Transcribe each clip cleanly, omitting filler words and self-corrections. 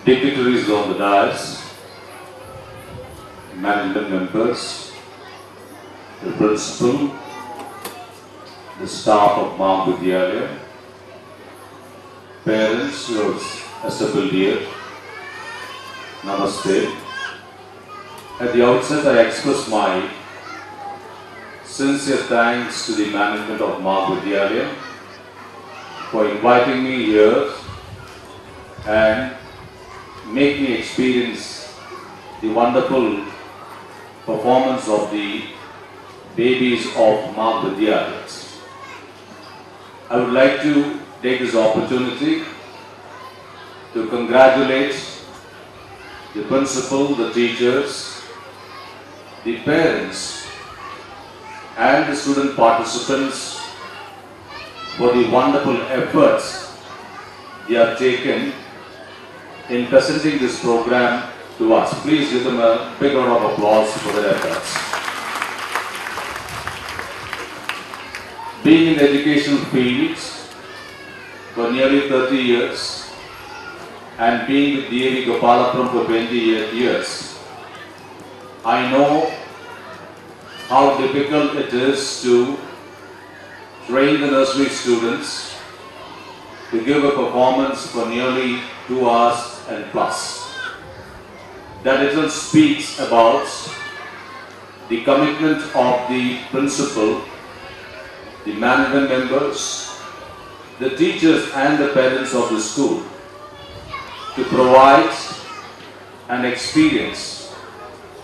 dignitaries on the dais, management members, the principal, the staff of Mark Vidyalaya, parents who have assembled here, Namaste. At the outset, I express my sincere thanks to the management of Mark Vidyalaya for inviting me here and make me experience the wonderful performance of the babies of Mark Vidyalaya. I would like to take this opportunity to congratulate the principal, the teachers, the parents and the student participants for the wonderful efforts they have taken in presenting this program to us. Please give them a big round of applause for their efforts. Being in the educational field for nearly 30 years and being with D.A.V. Gopalapuram for 20 years, I know how difficult it is to train the nursery students to give a performance for nearly 2 hours and plus. That itself speaks about the commitment of the principal, the management members, the teachers and the parents of the school to provide and experience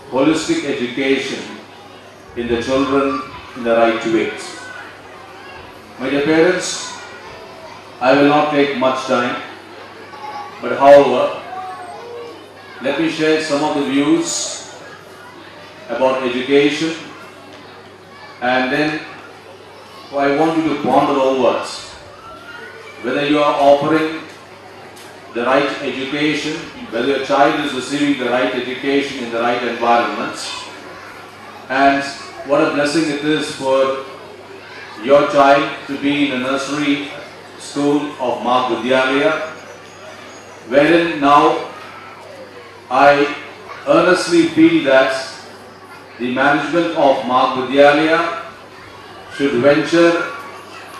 holistic education in the children in the right way. My dear parents, I will not take much time, but however, let me share some of the views about education, and then I want you to ponder over whether you are offering the right education, whether your child is receiving the right education in the right environment, and what a blessing it is for your child to be in a nursery school of Mark Vidyalaya, wherein now I earnestly feel that the management of Mark Vidyalaya should venture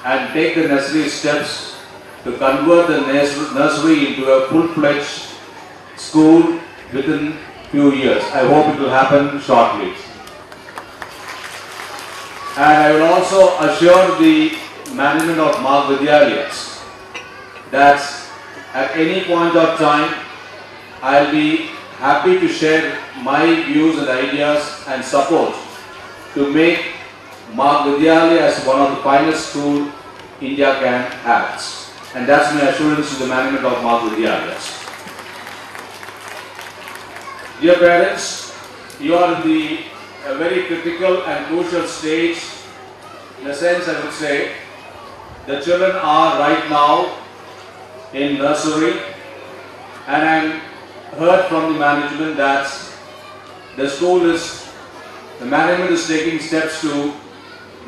and take the necessary steps to convert the nursery into a full-fledged school within few years. I hope it will happen shortly. And I will also assure the management of Mark Vidyalaya that at any point of time I will be happy to share my views and ideas and support to make Mark Vidyalaya as one of the finest schools India can have. And that's my assurance to the management of Mark Vidyalaya. Dear parents, you are in a very critical and crucial stage. In a sense, I would say, the children are right now in nursery, and I heard from the management that the management is taking steps to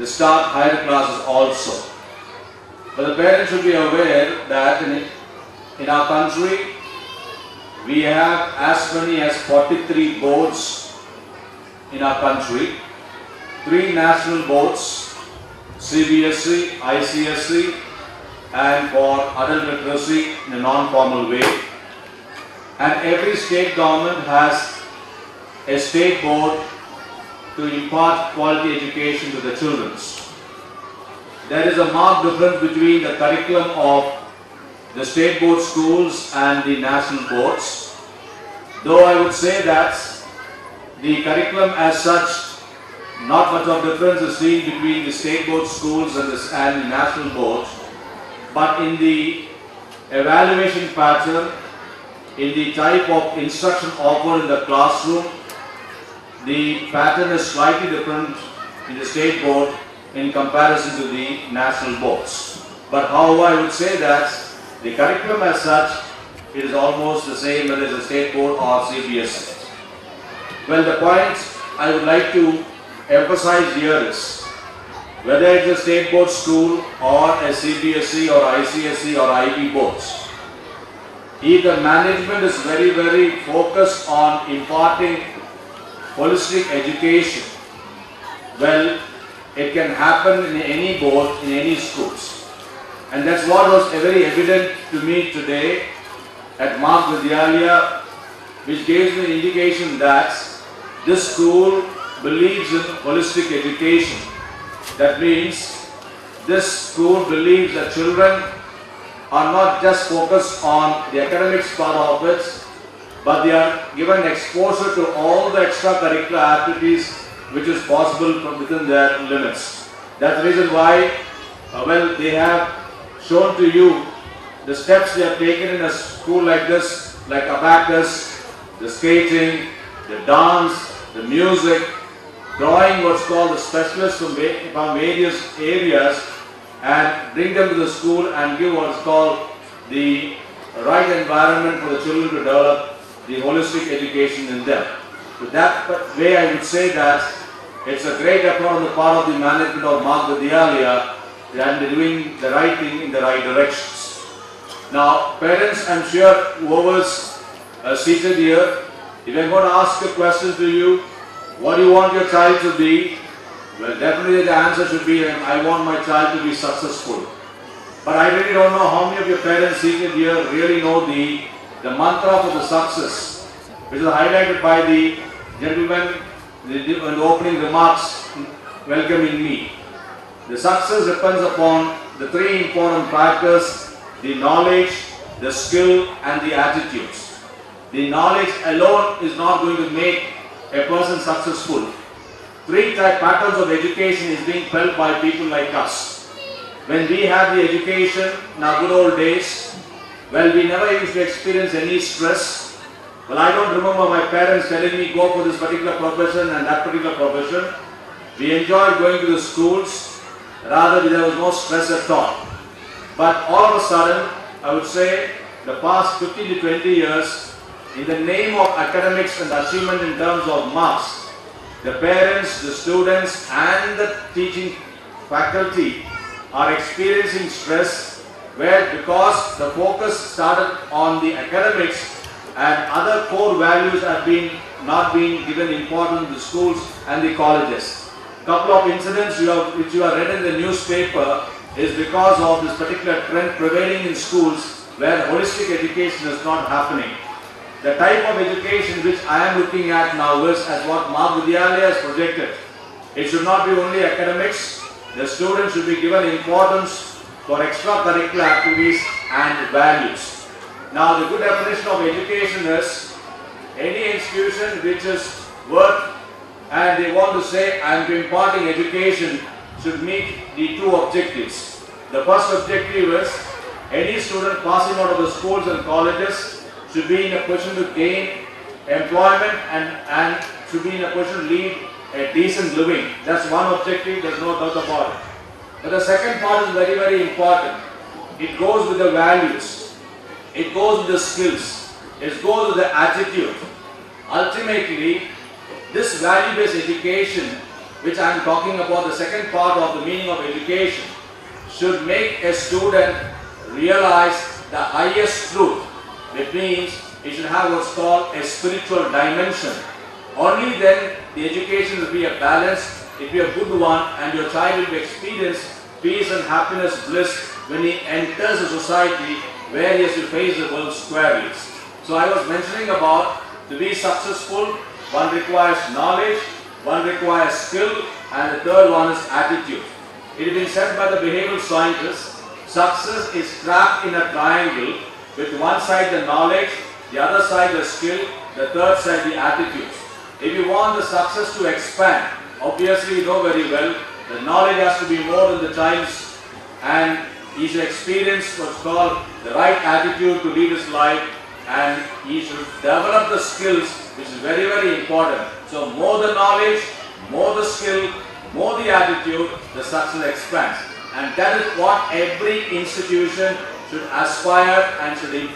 start higher classes also. But the parents should be aware that in our country, we have as many as 43 boards in our country, 3 national boards, CBSE, ICSE, and for adult literacy in a non-formal way. And every state government has a state board to impart quality education to the children. There is a marked difference between the curriculum of the state board schools and the national boards. Though I would say that the curriculum as such, not much of difference is seen between the state board schools and the national boards, but in the evaluation pattern, in the type of instruction offered in the classroom, the pattern is slightly different in the state board in comparison to the national boards. But however, I would say that the curriculum as such is almost the same whether it's a state board or CBSE. Well, the point I would like to emphasize here is whether it's a state board school or a CBSE or ICSE or IB boards, if the management is very focused on imparting holistic education, well, it can happen in any board, in any schools. And that's what was very evident to me today at Mark Vidyalaya, which gives me an indication that this school believes in holistic education. That means this school believes that children are not just focused on the academics part of it, but they are given exposure to all the extracurricular activities which is possible from within their limits. That's the reason why, they have shown to you the steps they have taken in a school like this, like abacus, the skating, the dance, the music, drawing what's called the specialists from various areas and bring them to the school and give what's called the right environment for the children to develop the holistic education in them. So that way I would say that it's a great effort on the part of the management of Mark Vidyalaya and they're doing the right thing in the right directions. Now parents, I'm sure whoever's seated here, if I'm going to ask a question to you, what do you want your child to be? Well, definitely the answer should be, I want my child to be successful. But I really don't know how many of your parents seated here really know the mantra for the success, which is highlighted by the gentleman in the opening remarks welcoming me. The success depends upon the three important factors: the knowledge, the skill and the attitudes. The knowledge alone is not going to make a person successful. Three type patterns of education is being felt by people like us. When we had the education in our good old days, well, we never used to experience any stress. Well, I don't remember my parents telling me go for this particular profession and that particular profession. We enjoyed going to the schools, rather there was no stress at all. But all of a sudden, I would say the past 15 to 20 years, in the name of academics and achievement in terms of marks, the parents, the students and the teaching faculty are experiencing stress where, because the focus started on the academics and other core values have not been given importance in the schools and the colleges. Couple of incidents which you have read in the newspaper is because of this particular trend prevailing in schools where holistic education is not happening. The type of education which I am looking at now is as what Mark Vidyalaya has projected. It should not be only academics. The students should be given importance for extracurricular activities and values. Now the good definition of education is any institution which is worth and they want to say I am imparting education should meet the two objectives. The first objective is any student passing out of the schools and colleges should be in a position to gain employment and should be in a position to lead a decent living. That's one objective, there's no doubt about it. But the second part is very important. It goes with the values, it goes with the skills, it goes with the attitude. Ultimately, this value-based education, which I am talking about, the second part of the meaning of education, should make a student realize the highest truth. It means it should have what's called a spiritual dimension. Only then the education will be a balanced, it will be a good one, and your child will experience peace and happiness, bliss when he enters a society where he has to face the world squarely. So I was mentioning about to be successful, one requires knowledge, one requires skill, and the third one is attitude. It has been said by the behavioral scientists, success is trapped in a triangle with one side the knowledge, the other side the skill, the third side the attitudes. If you want the success to expand, obviously you know very well, the knowledge has to be more than the child's and he should experience what's called the right attitude to lead his life and he should develop the skills, which is very important. So more the knowledge, more the skill, more the attitude, the success expands. And that is what every institution should aspire and should